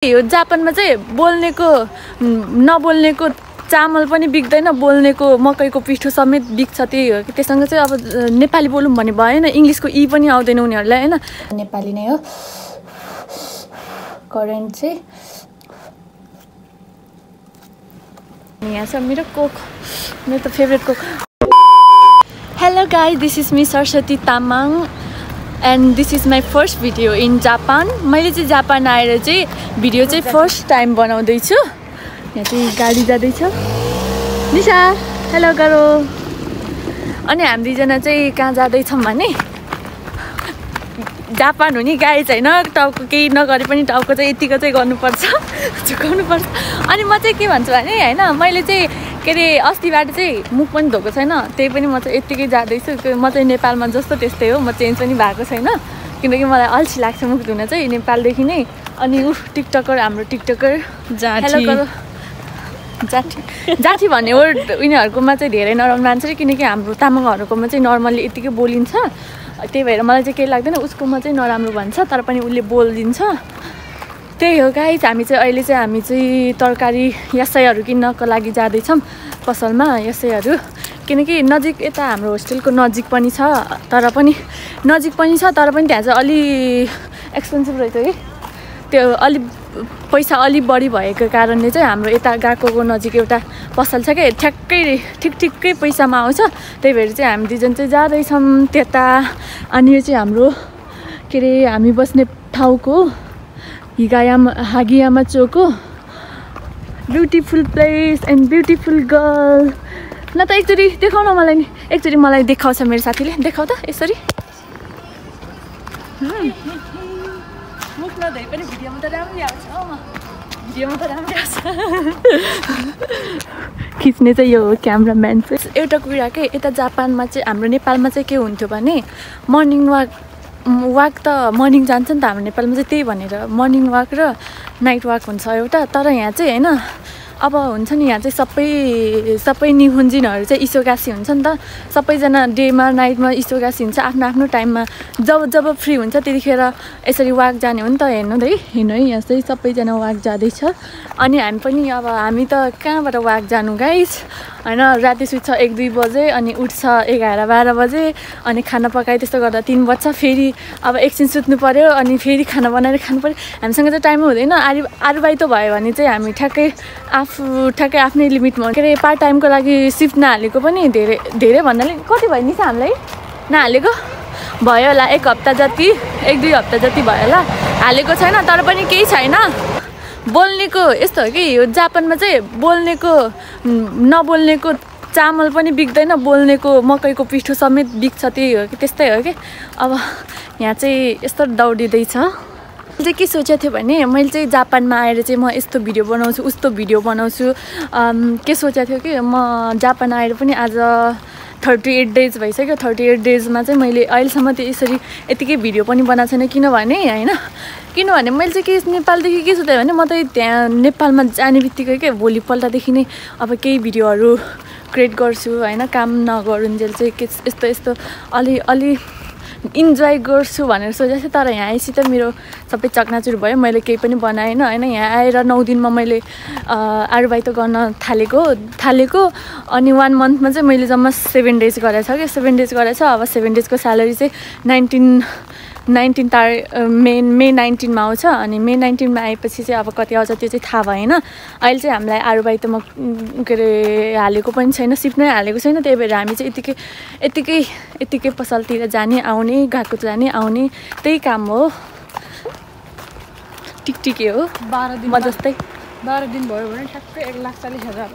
यो जापानमा चाहिँ बोल्नेको नबोल्नेको चामल पनि बिग्दैन, बोल्नेको मकैको पिठो समेत बिग्छ। त्यही हो कि त्यससँग चाहिँ अब नेपाली बोलौँ भने भएन, इङ्ग्लिसको ई पनि आउँदैन उनीहरूलाई हैन। नेपाली नै हो। करेन्ट चाहिँ यहाँ छ मेरो कोक, मेरो त favourite Coke. Hello guys, this is me Saraswati Tamang and this is my first video in Japan. मैले चाहिँ जापान आएर चाहिँ भिडियो चाहिँ फर्स्ट टाइम बनाउँदैछु। यहाँ चाहिँ गाडी जाँदैछ। निशा हेलो गरो। अनि हामी दुईजना चाहिँ कहाँ जाँदैछौँ भने जापान हो नि गाइस होइन, टाउको केही नगरे पनि टाउको चाहिँ यतिको चाहिँ गर्नुपर्छ, झुकाउनुपर्छ। अनि म चाहिँ के भन्छु भने होइन, मैले चाहिँ के अरे अस्तिबाट चाहिँ मुख पनि धोएको छैन, त्यही पनि म चाहिँ यत्तिकै जाँदैछु। म चाहिँ नेपालमा जस्तो त्यस्तै हो, म चेन्ज पनि भएको छैन किनकि मलाई अल्छी लाग्छ मुख धुन चाहिँ नेपालदेखि नै। अनि टिकटकर, हाम्रो टिकटकर हेलो जाठी भन्ने वर्ड उनीहरूकोमा चाहिँ धेरै नराम्रो मान्छ किनकि हाम्रो तामाङहरूकोमा चाहिँ नर्मल्ली यत्तिकै बोलिन्छ। त्यही भएर मलाई चाहिँ केही लाग्दैन, उसकोमा चाहिँ नराम्रो भन्छ तर पनि उसले बोलिदिन्छ। त्यही हो गाइस, हामी चाहिँ तरकारी यसैहरू किन्नको लागि जाँदैछौँ पसलमा। यसैहरू किनकि नजिक यता हाम्रो होस्टेलको नजिक पनि छ तर पनि त्यहाँ चाहिँ अलि एक्सपेन्सिभ रहेछ कि, त्यो अलि पैसा अलि बढी भएको कारणले चाहिँ हाम्रो यता गएको नजिक एउटा पसल छ कि ठिकै पैसामा आउँछ। त्यही भएर चाहिँ हामी दुईजना चाहिँ जाँदैछौँ त्यता। अनि यो चाहिँ हाम्रो के अरे हामी बस्ने ठाउँको हागियामा चोको beautiful place and beautiful girl. न त एकचोटि देखाउ न मलाई नि, एकचोटि मलाई देखाउँछ मेरो साथीले, देखाउ त यसरी। मुख नधोइ पनि भिडियोमा त राम्रै आउँछ, भिडियोमा त राम्रै आउँछ। खिच्ने चाहिँ यो हो क्यामराम्यान चाहिँ। एउटा कुरा के, यता जापानमा चाहिँ हाम्रो नेपालमा चाहिँ के हुन्थ्यो भने मर्निङ वाक त मर्निङ जान्छ नि त हाम्रो नेपालमा चाहिँ, त्यही भनेर मर्निङ वाक र नाइट वाक हुन्छ एउटा। तर यहाँ चाहिँ होइन, अब हुन्छ नि यहाँ चाहिँ सबै निहुन्जिनहरू चाहिँ इसोगासी हुन्छ नि त, सबैजना डेमा नाइटमा इसोगासी हुन्छ आफ्नो आफ्नो टाइममा। जब फ्री हुन्छ त्यतिखेर यसरी वाक जाने हो नि त। हेर्नु है यहाँ चाहिँ सबैजना वाक जाँदैछ। अनि हामी त कहाँबाट वाक जानु गाइस होइन। राति सुत्छ 1-2 बजे अनि उठ्छ 11-12 बजे अनि खाना पकाइ त्यस्तो गर्दा 3 बज्छ। फेरि अब एकछिन सुत्नु पऱ्यो अनि फेरि खाना बनाएर खानु पऱ्यो। हामीसँग चाहिँ टाइम हुँदैन। आरुबाइतो भयो भने चाहिँ हामी ठ्याक्कै आफ्नै लिमिटमा के अरे पार्ट टाइमको लागि सिफ्ट नहालेको पनि धेरै भन्नाले कति भयो नि हामीलाई नहालेको भयो होला 1 हप्ता जति 1-2 हप्ता जति भयो होला हालेको छैन। तर पनि केही छैन, बोल्नेको यस्तो हो कि यो जापानमा चाहिँ बोल्नेको नबोल्नेको चामल पनि बिग्दैन, बोल्नेको मकैको पिठो समेत बिग्छ। त्यही हो कि त्यस्तै हो कि। अब यहाँ चाहिँ यस्तो दौडिँदैछ। मैले चाहिँ के सोचेको थिएँ भने मैले चाहिँ जापानमा आएर चाहिँ म यस्तो भिडियो बनाउँछु उस्तो भिडियो बनाउँछु। के सोचेको थियो कि म जापान आएर पनि आज 38 डेज भइसक्यो। 38 डेजमा चाहिँ मैले अहिलेसम्म यसरी यतिकै भिडियो पनि बनाएको छैन। किनभने मैले चाहिँ के नेपालदेखि के सोचेँ भने म त त्यहाँ नेपालमा जाने बित्तिकै के भोलिपल्टदेखि नै अब केही भिडियोहरू क्रिएट गर्छु होइन, काम नगरुन्जेल चाहिँ के यस्तो अलि इन्जोय गर्छु भनेर सोचेको थिएँ। तर यहाँ आएपछि त मेरो सबै चकनाचुर भयो, मैले केही पनि बनाएन होइन। यहाँ आएर 9 दिनमा मैले आरुबाइतो गर्न थालेको अनि 1 मन्थमा चाहिँ मैले जम्मा 7 डेज गरेको छ कि 7 डेज गरेको छ। अब 7 डेजको स्यालेरी चाहिँ 19 मे 19मा आउँछ। अनि मे 19मा आएपछि चाहिँ अब कति आउँछ त्यो चाहिँ थाहा भएन। अहिले चाहिँ हामीलाई आरुबाइतोमा के अरे हालेको पनि छैन, सिप नै हालेको छैन। त्यही भएर हामी चाहिँ यतिकै पसलतिर जाने आउने, गएको जाने आउने त्यही काम हो। टिकटिके हो 12 दिन जस्तै 12 दिन भयो भने ठ्याक्कै 1,40,000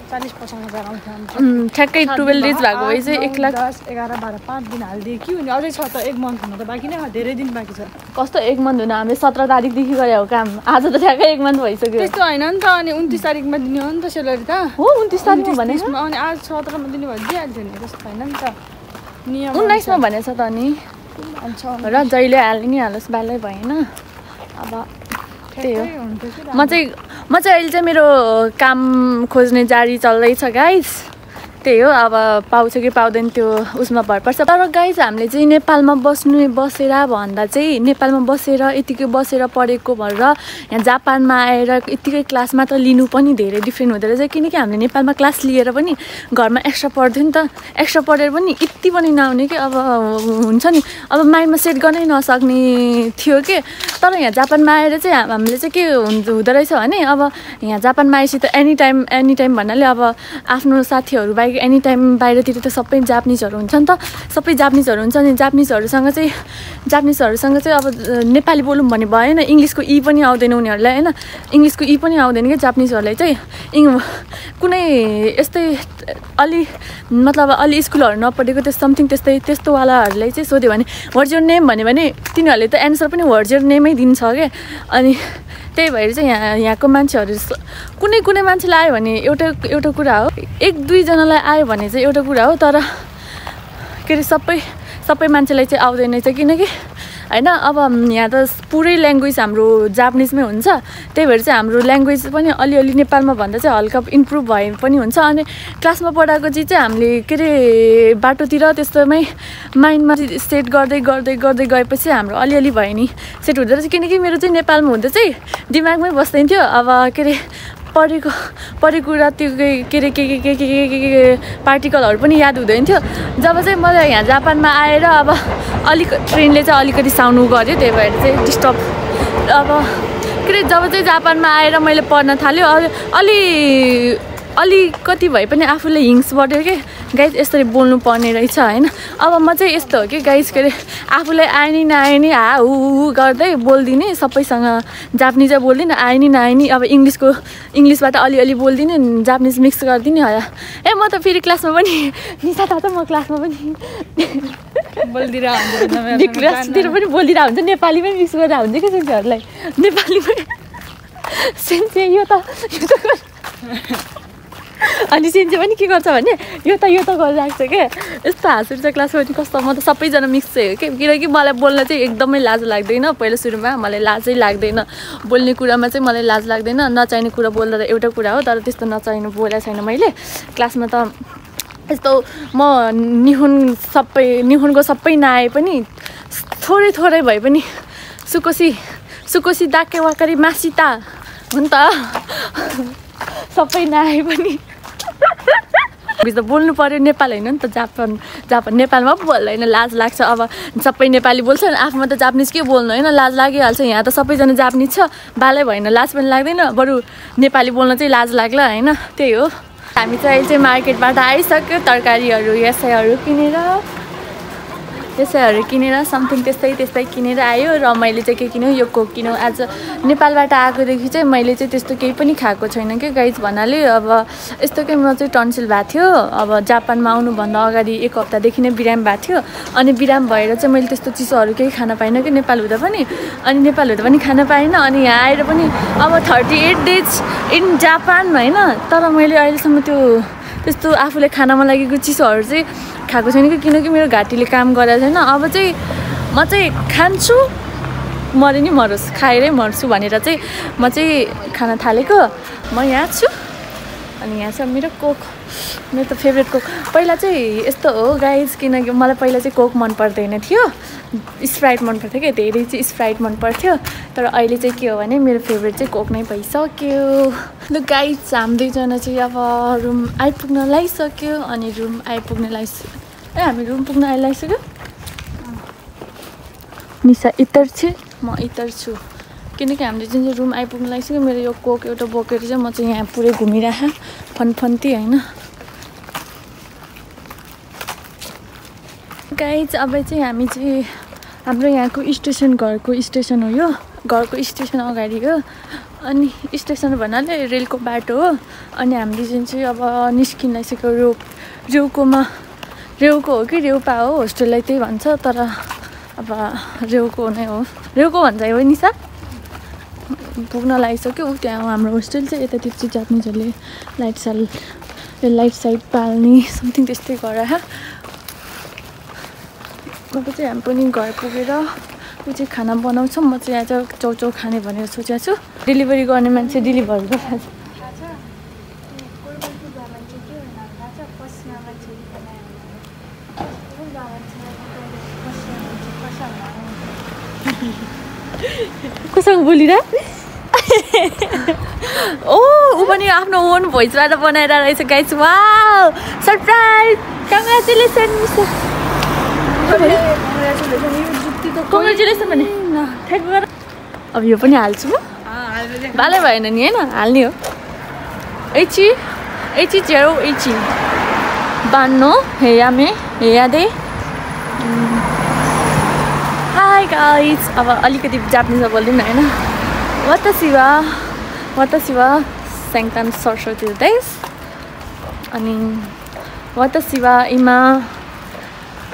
आउँछ। ठ्याक्कै 12 डेज भएको भए चाहिँ 1 लाख 10, 11, 12, 5 दिन हालिदिए कि हुने। अझै छ त 1 मन्थ हुन त बाँकी नै, धेरै दिन बाँकी छ। कस्तो 1 मन्थ हुन, हामीले 17 तारिकदेखि गरे हो काम, आज त ठ्याक्कै 1 मन्थ भइसक्यो। त्यस्तो होइन नि त। अनि 29 तारिकमा दिने हो नि त सेलरी त। हो 29 तारिकमा भनेछ। अनि आज 17मा दिने भए दिइहाल्थ्यो नि, त्यस्तो होइन नि त। नियम 19मा भनेछ त। अनि र जहिले हाल्ने नि हालोस् बालै भएन। अब त्यही हो। म चाहिँ अहिले चाहिँ मेरो काम खोज्ने जारी चल्दैछ गाइस। त्यही हो अब पाउँछ कि पाउँदैन त्यो उसमा भर पर्छ। तर गाइज हामीले चाहिँ नेपालमा बसेर भन्दा चाहिँ नेपालमा बसेर यतिकै बसेर पढेको भएर यहाँ जापानमा आएर यतिकै क्लासमा त लिनु पनि धेरै डिफ्रेन्ट हुँदो रहेछ। किनकि हामीले नेपालमा क्लास लिएर पनि घरमा एक्स्ट्रा पढ्थ्यो नि त, एक्स्ट्रा पढेर पनि यति पनि नआउने कि अब हुन्छ नि अब माइन्डमा सेट गर्नै नसक्ने थियो कि। तर यहाँ जापानमा आएर चाहिँ हामीले चाहिँ के हुँदो रहेछ भने अब यहाँ जापानमा आएपछि त एनी टाइम भन्नाले अब आफ्नो साथीहरू बाहेक एनी टाइम बाहिरतिर त सबै जापानिजहरू हुन्छ नि त, सबै जापानिजहरू हुन्छ नि। जापानिजहरूसँग चाहिँ अब नेपाली बोलौँ भने भएन, इङ्ग्लिसको ई पनि आउँदैन उनीहरूलाई होइन, इङ्ग्लिसको ई पनि आउँदैन कि जापानिजहरूलाई चाहिँ। कुनै यस्तै मतलब अलि स्कुलहरू नपढेको त्यो समथिङ त्यस्तोवालाहरूलाई चाहिँ सोध्यो भने वाट्स योर नेम भन्यो भने तिनीहरूले त एन्सर पनि वाट्स योर नेमै दिन्छ क्या। अनि त्यही भएर चाहिँ यहाँको मान्छेहरू कुनै मान्छेलाई आयो भने एउटा कुरा हो, 1-2 जनालाई आयो भने चाहिँ एउटा कुरा हो, तर के अरे सबै मान्छेलाई चाहिँ आउँदैन रहेछ। किनकि होइन अब यहाँ त पुरै ल्याङ्ग्वेज हाम्रो जापानिजमै हुन्छ, त्यही भएर चाहिँ हाम्रो ल्याङ्ग्वेज पनि अलिअलि नेपालमा भन्दा चाहिँ हल्का इम्प्रुभ भए पनि हुन्छ। अनि क्लासमा पढाएको चिज चाहिँ हामीले के अरे बाटोतिर त्यस्तोमै माइन्डमा सेट गर्दै गएपछि हाम्रो अलिअलि भयो नि सेट हुँदो रहेछ। किनकि मेरो चाहिँ नेपालमा हुँदा चाहिँ दिमागमै बस्दैन थियो, अब के अरे पढेको कुरा त्यो के अरे पार्टिकलहरू पनि याद हुँदैन थियो। जब चाहिँ मलाई यहाँ जापानमा आएर अब ट्रेनले चाहिँ अलिकति साउन्ड गऱ्यो, त्यही भएर चाहिँ डिस्टर्ब। अब के अरे जब चाहिँ जापानमा आएर मैले पढ्न थाल्यो अलिकति भए पनि आफूले हिङ्स बढ्यो कि गाइज यसरी बोल्नु पर्ने रहेछ होइन। अब म चाहिँ यस्तो हो कि गाइज के अरे आफूलाई आए नि नआए नि हु गर्दै बोलिदिने, सबैसँग जापानिजै बोल्दिनँ, आए नि नआए नि अब इङ्ग्लिसबाट अलिअलि बोलिदिने, जापानिज मिक्स गरिदिने। म त फेरि क्लासमा पनि निसा त म क्लासमा पनि क्लासतिर पनि बोलिरहेको हुन्छ, नेपालीमै मिक्स गरेर हुन्छ क्या सेन्सीहरूलाई नेपालीमै सेन्सी यो त अनि सेन्सी पनि के गर्छ भने यो त गरिरहेको छ क्या। यस्तो हाँसिन्छ क्लासमा पनि कस्तो, म त सबैजना मिक्स चाहिँ हो कि। किनकि मलाई बोल्न चाहिँ एकदमै लाज लाग्दैन, पहिला सुरुमा मलाई लाजै लाग्दैन, बोल्ने कुरामा चाहिँ मलाई लाज लाग्दैन। नचाहिने कुरा बोल्दा त एउटा कुरा हो, तर त्यस्तो नचाहिने बोलेको छैन मैले क्लासमा त। यस्तो म निहुनको सबै नआए पनि थोरै भए पनि सुकोसी दाके वाकरी मासिता हो नि त, सबै नआए पनि त बोल्नु पर्यो। नेपाल होइन नि त, जापान नेपालमा पो बोल्दैन, लाज लाग्छ। अब सबै नेपाली बोल्छ, आफूमा त जापानिज के बोल्नु होइन, लाज लागिहाल्छ। यहाँ त सबैजना जापानिज छ, बालै भएन, लाज पनि लाग्दैन, बरु नेपाली बोल्न चाहिँ लाज लाग्ला होइन। त्यही हो, हामी चाहिँ अहिले चाहिँ मार्केटबाट आइसक्यो, तरकारीहरू यसैहरू किनेर समथिङ त्यस्तै किनेर आयो। र मैले चाहिँ के किन्यो, यो कोक किन्यो। आज नेपालबाट आएकोदेखि चाहिँ मैले चाहिँ त्यस्तो केही पनि खाएको छैन कि गाइज भन्नाले। अब यस्तो कि म चाहिँ टन्सिल भएको थियो, अब जापानमा आउनुभन्दा अगाडि 1 हप्तादेखि नै बिराम भएको थियो। अनि बिराम भएर चाहिँ मैले त्यस्तो चिसोहरू केही खान पाइनँ कि नेपाल हुँदा पनि खान पाइनँ। अनि यहाँ आएर पनि अब 38 डेज इन जापान होइन, तर मैले अहिलेसम्म त्यस्तो आफूले खान मन लागेको चिसोहरू चाहिँ खाएको छैन कि। किनकि मेरो घाँटीले काम गरेको छैन। अब चाहिँ म चाहिँ खान्छु, मरे नि मरोस्, खाएरै मर्छु भनेर चाहिँ म चाहिँ खान थालेको। म यहाँ छु अनि यहाँ छ मेरो कोक, मेरो त फेभरेट कोक। पहिला चाहिँ यस्तो हो गाइज, किनकि मलाई पहिला चाहिँ कोक मन पर्दैन थियो, स्प्राइट मन पर्थ्यो क्या, धेरै चाहिँ स्प्राइट मन पर्थ्यो। तर अहिले चाहिँ के हो भने मेरो फेभरेट चाहिँ कोक नै भइसक्यो। ल गाइज हामी दुईजना चाहिँ अब रुम आइपुग्न लागिसक्यो। अनि हामी रुम पुग्न आइलागिसक्यो। निसा इतर छ, म इतर छु। किनकि हामीले जुन चाहिँ रुम आइपुग्न लागिसक्यो, मेरो यो कोक एउटा बोकेर चाहिँ म चाहिँ यहाँ पुरै घुमिरहेँ फन्ती होइन। गाइज अब चाहिँ हामी चाहिँ हाम्रो यहाँको स्टेसन, घरको स्टेसन हो यो, घरको स्टेसन अगाडि हो। अनि स्टेसन भन्नाले रेलको बाटो हो। अनि हामीले जुन चाहिँ अब निस्किन लागिसक्यो रेउको हो कि रेउपा हो, होस्टेललाई त्यही भन्छ, तर अब रेउको नै हो, रेउको भन्छ हो निसा। पुग्न लागिसक्यो त्यहाँ हाम्रो होस्टेल चाहिँ। यतातिर चाहिँ जापानिजहरूले लाइट साइड पाल्ने समथिङ त्यस्तै गराए। अब चाहिँ हामी पनि घर पुगेर ऊ चाहिँ खाना बनाउँछौँ, म चाहिँ आज चाउचाउ खाने भनेर सोचेको छु। डेलिभरी गर्ने मान्छे डेलिभरी गरिरहेको छ। बोलिरा ओ उ पनि आफ्नो ओन भोइसबाट बनाएर रहेछ guys wow surprise congratulation mister congratulation भने ठ्याक गर अब यो पनि हाल्छु म बालै भएन नि हैन हाल्ने हो एची एची जेरो एची बान्नो हेयामे हेयादे हाई गाइस अब अलिकति जापानिज बोल्दिनँ हैन वतासी wa Sanctum Sorsority Days अनि watashi wa ima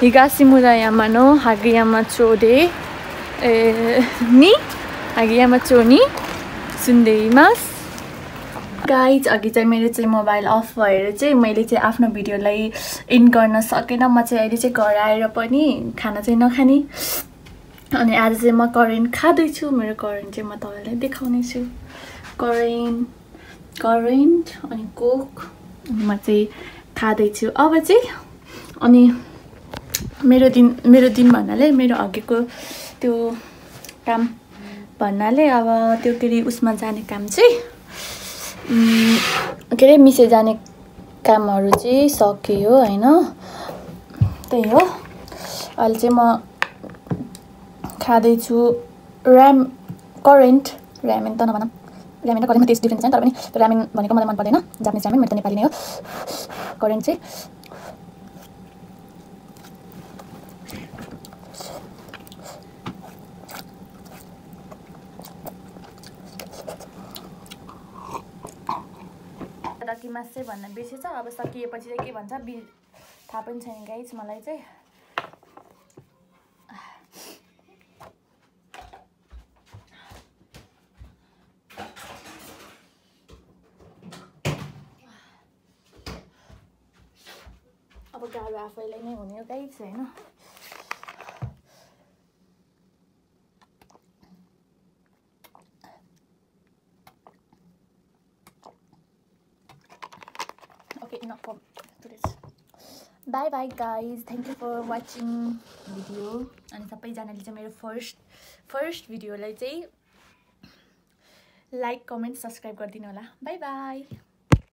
Higashi Murayama no Hagiyama Cho de ni Hagiyama Cho ni सुन्दैमास गाइज अघि चाहिँ मेरो चाहिँ मोबाइल अफ भएर चाहिँ मैले चाहिँ आफ्नो भिडियोलाई एन्ड गर्न सकेन म चाहिँ अहिले चाहिँ घर आएर पनि खाना चाहिँ नखाने अनि आज चाहिँ म करेन्ट खाँदैछु मेरो करेन्ट चाहिँ म तपाईँलाई देखाउने छु करेन्ट अनि कोक म चाहिँ खाँदैछु अब चाहिँ अनि मेरो दिन भन्नाले मेरो अघिको त्यो काम भन्नाले अब त्यो के अरे उसमा जाने काम चाहिँ के अरे मिसे जाने कामहरू चाहिँ सकियो हैन त्यही हो अहिले चाहिँ म खाँदैछु करेन्ट रामेन त नभनौँ रामेन र करेन्टमा टेस्ट डिफ्रेन्ट छ तर पनि रामेन भनेको मलाई मन पर्दैन जापानिज रामेन मेरो त नेपाली नै हो करेन्ट चाहिँ किमास चाहिँ भन्न बिर्सेछ अब सकिएपछि चाहिँ के भन्छ थाहा पनि छैन गाइस मलाई चाहिँ अब गाह्रो आफैलाई नै हुने हो गाइस हैन enough for today's bye bye guys thank you for watching video अनि सबैजनाले चाहिँ मेरो फर्स्ट भिडियोलाई चाहिँ लाइक कमेन्ट सब्स्क्राइब गरिदिनु होला बाइ बाइ